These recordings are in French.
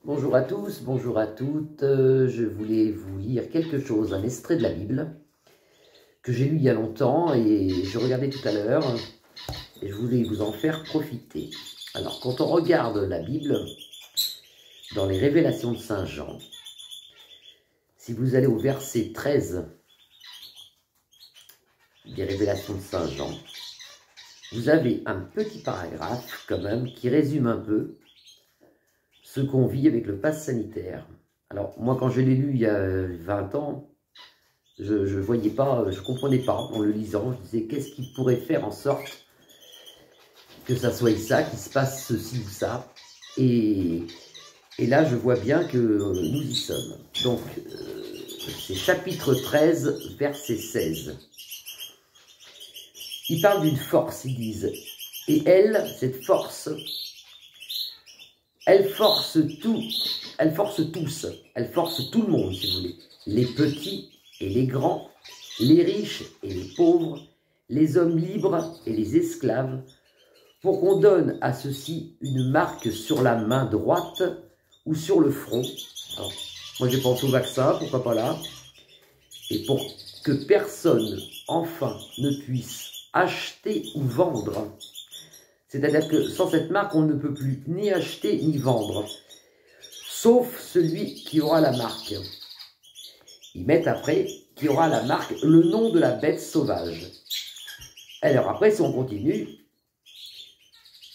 Bonjour à tous, bonjour à toutes. Je voulais vous lire quelque chose, un extrait de la Bible que j'ai lu il y a longtemps et je regardais tout à l'heure et je voulais vous en faire profiter. Alors, quand on regarde la Bible, dans les révélations de Saint Jean, si vous allez au verset 13 des révélations de Saint Jean, vous avez un petit paragraphe quand même qui résume un peu ce qu'on vit avec le pass sanitaire. Alors, moi, quand je l'ai lu il y a 20 ans, je ne voyais pas, je ne comprenais pas en le lisant. Je disais, qu'est-ce qui pourrait faire en sorte que ça soit ça, qu'il se passe ceci ou ça. Et là, je vois bien que nous y sommes. Donc, c'est chapitre 13, verset 16. Ils parlent d'une force, ils disent. Et elle, cette force, elle force tout, elle force tous, elle force tout le monde, si vous voulez. Les petits et les grands, les riches et les pauvres, les hommes libres et les esclaves, pour qu'on donne à ceux-ci une marque sur la main droite ou sur le front. Alors, moi j'ai pensé au vaccin, pourquoi pas là. Et pour que personne, enfin, ne puisse acheter ou vendre. C'est-à-dire que sans cette marque, on ne peut plus ni acheter ni vendre, sauf celui qui aura la marque. Ils mettent après, qui aura la marque, le nom de la bête sauvage. Alors après, si on continue,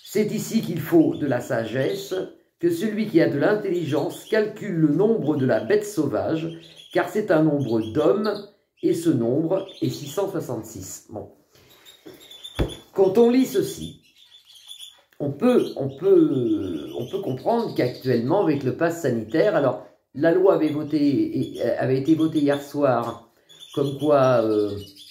c'est ici qu'il faut de la sagesse, que celui qui a de l'intelligence calcule le nombre de la bête sauvage, car c'est un nombre d'hommes, et ce nombre est 666. Bon. Quand on lit ceci, on peut comprendre qu'actuellement, avec le pass sanitaire, alors la loi avait été votée hier soir, comme quoi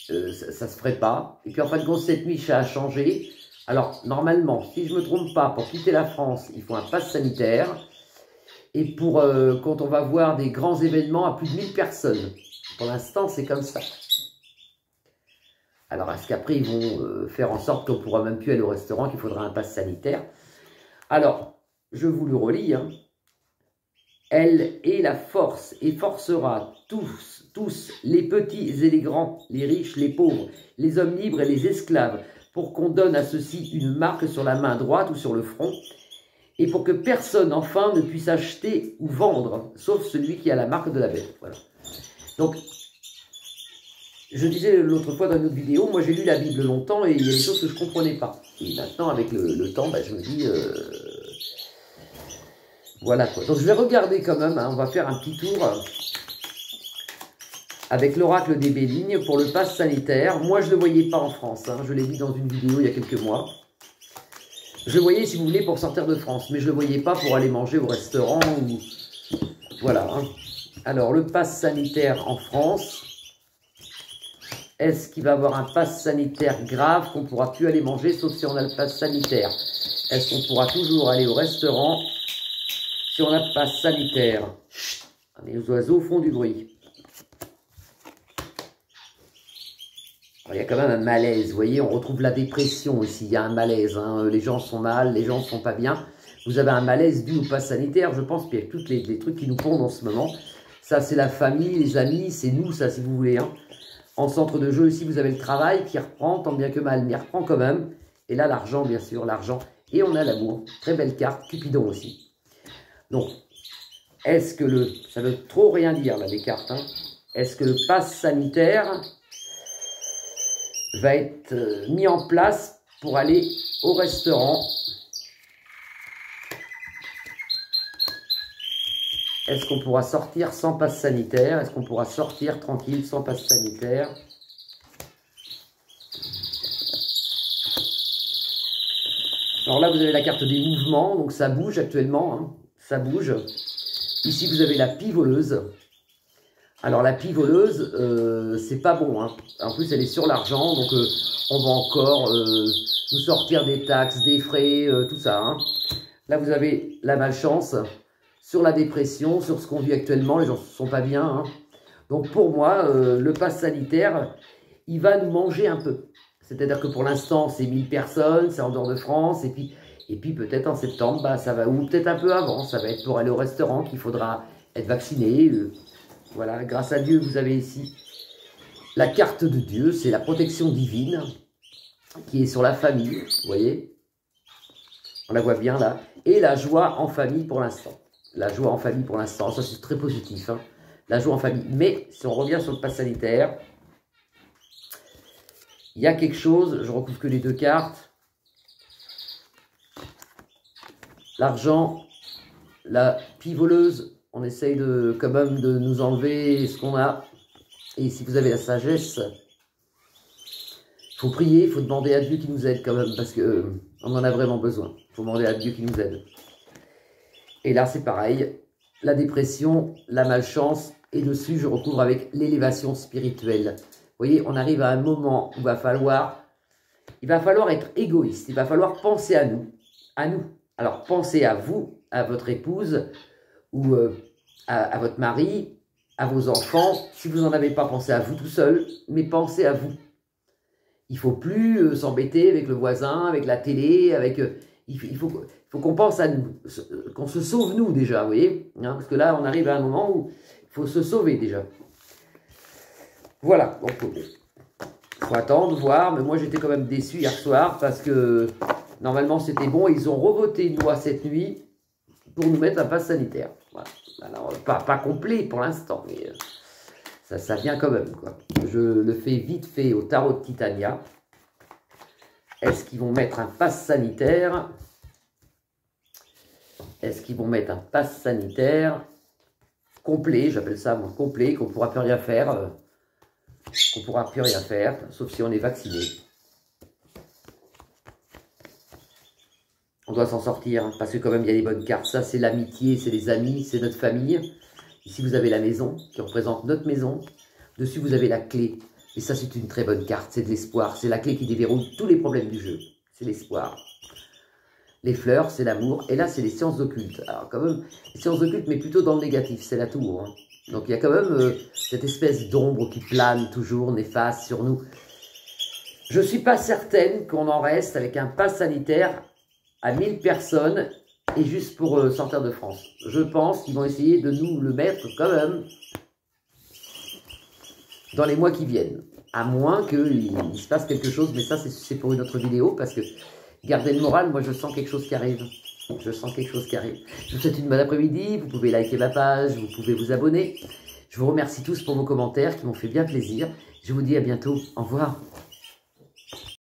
ça ne se ferait pas. Et puis en fin de compte, cette nuit, ça a changé. Alors normalement, si je ne me trompe pas, pour quitter la France, il faut un pass sanitaire. Et pour quand on va voir des grands événements à plus de 1000 personnes. Pour l'instant, c'est comme ça. Alors, est-ce qu'après, ils vont faire en sorte qu'on ne pourra même plus aller au restaurant, qu'il faudra un pass sanitaire? Alors, je vous le relis. Hein. Elle est la force et forcera tous, les petits et les grands, les riches, les pauvres, les hommes libres et les esclaves, pour qu'on donne à ceux-ci une marque sur la main droite ou sur le front, et pour que personne, enfin, ne puisse acheter ou vendre, sauf celui qui a la marque de la bête. Voilà. Donc, je disais l'autre fois dans une autre vidéo, moi j'ai lu la Bible longtemps et il y a des choses que je ne comprenais pas. Et maintenant, avec le temps, je me dis, voilà quoi. Donc je vais regarder quand même, hein, on va faire un petit tour avec l'oracle des Bélignes pour le pass sanitaire. Moi je ne le voyais pas en France, hein, je l'ai dit dans une vidéo il y a quelques mois. Je le voyais, si vous voulez, pour sortir de France, mais je ne le voyais pas pour aller manger au restaurant ou... Voilà. Hein. Alors, le pass sanitaire en France... Est-ce qu'il va y avoir un pass sanitaire grave qu'on ne pourra plus aller manger sauf si on a le pass sanitaire? Est-ce qu'on pourra toujours aller au restaurant si on a le pass sanitaire? Chut, les oiseaux font du bruit. Alors, il y a quand même un malaise, vous voyez, on retrouve la dépression ici, il y a un malaise, hein. Les gens sont mal, les gens ne sont pas bien. Vous avez un malaise dû au pass sanitaire, je pense qu'il y a tous les trucs qui nous pondent en ce moment. Ça, c'est la famille, les amis, c'est nous, ça, si vous voulez, hein. En centre de jeu aussi, vous avez le travail qui reprend, tant bien que mal, mais il reprend quand même. Et là, l'argent, bien sûr, l'argent. Et on a l'amour. Très belle carte, Cupidon aussi. Donc, est-ce que ça veut trop rien dire, là, les cartes. Hein. Est-ce que le pass sanitaire va être mis en place pour aller au restaurant? Est-ce qu'on pourra sortir sans passe sanitaire? Est-ce qu'on pourra sortir tranquille sans passe sanitaire? Alors là, vous avez la carte des mouvements, donc ça bouge actuellement, hein, ça bouge. Ici, vous avez la pivoleuse. Alors la pivoleuse, c'est pas bon, hein. En plus, elle est sur l'argent, donc on va encore nous sortir des taxes, des frais, tout ça. Hein. Là, vous avez la malchance. Sur la dépression, sur ce qu'on vit actuellement, les gens ne sont pas bien. Hein. Donc pour moi, le pass sanitaire, il va nous manger un peu. C'est-à-dire que pour l'instant, c'est 1000 personnes, c'est en dehors de France, et puis Et puis peut-être en septembre, bah, ça va, ou peut-être un peu avant, ça va être pour aller au restaurant qu'il faudra être vacciné. Voilà, grâce à Dieu, vous avez ici la carte de Dieu, c'est la protection divine qui est sur la famille, vous voyez. On la voit bien là. Et la joie en famille pour l'instant. La joie en famille pour l'instant, ça c'est très positif. Hein. La joie en famille. Mais si on revient sur le pass sanitaire, il y a quelque chose, je recouvre que les deux cartes. L'argent, la pivoleuse, on essaye de, quand même de nous enlever ce qu'on a. Et si vous avez la sagesse, il faut prier, il faut demander à Dieu qui nous aide quand même, parce qu'on en a vraiment besoin. Il faut demander à Dieu qui nous aide. Et là, c'est pareil, la dépression, la malchance, et dessus, je recouvre avec l'élévation spirituelle. Vous voyez, on arrive à un moment où il va falloir être égoïste, il va falloir penser à nous, Alors, pensez à vous, à votre épouse, ou à votre mari, à vos enfants, si vous n'en avez pas, pensé à vous tout seul, mais pensez à vous. Il ne faut plus s'embêter avec le voisin, avec la télé, avec... il faut qu'on pense à nous, qu'on se sauve nous déjà, vous voyez, hein, parce que là, on arrive à un moment où il faut se sauver déjà. Voilà, donc il faut attendre, voir, mais moi j'étais quand même déçu hier soir, parce que normalement c'était bon, ils ont revoté une loi cette nuit pour nous mettre un pass sanitaire. Voilà. Alors, pas complet pour l'instant, mais... Ça vient quand même, quoi. Je le fais vite fait au tarot de Titania. Est-ce qu'ils vont mettre un pass sanitaire? Est-ce qu'ils vont mettre un pass sanitaire complet, j'appelle ça moi complet, qu'on ne pourra plus rien faire, sauf si on est vacciné. On doit s'en sortir, hein, parce que quand même il y a des bonnes cartes. Ça c'est l'amitié, c'est les amis, c'est notre famille. Ici, vous avez la maison qui représente notre maison. Dessus, vous avez la clé. Et ça, c'est une très bonne carte. C'est de l'espoir. C'est la clé qui déverrouille tous les problèmes du jeu. C'est l'espoir. Les fleurs, c'est l'amour. Et là, c'est les sciences occultes. Alors, quand même, les sciences occultes, mais plutôt dans le négatif. C'est la tour. Hein. Donc, il y a quand même cette espèce d'ombre qui plane toujours, néfaste sur nous. Je ne suis pas certaine qu'on en reste avec un pass sanitaire à 1000 personnes et juste pour sortir de France. Je pense qu'ils vont essayer de nous le mettre quand même dans les mois qui viennent. À moins qu'il se passe quelque chose, mais ça c'est pour une autre vidéo, parce que gardez le moral, moi je sens quelque chose qui arrive. Je sens quelque chose qui arrive. Je vous souhaite une bonne après-midi, vous pouvez liker ma page, vous pouvez vous abonner. Je vous remercie tous pour vos commentaires qui m'ont fait bien plaisir. Je vous dis à bientôt, au revoir.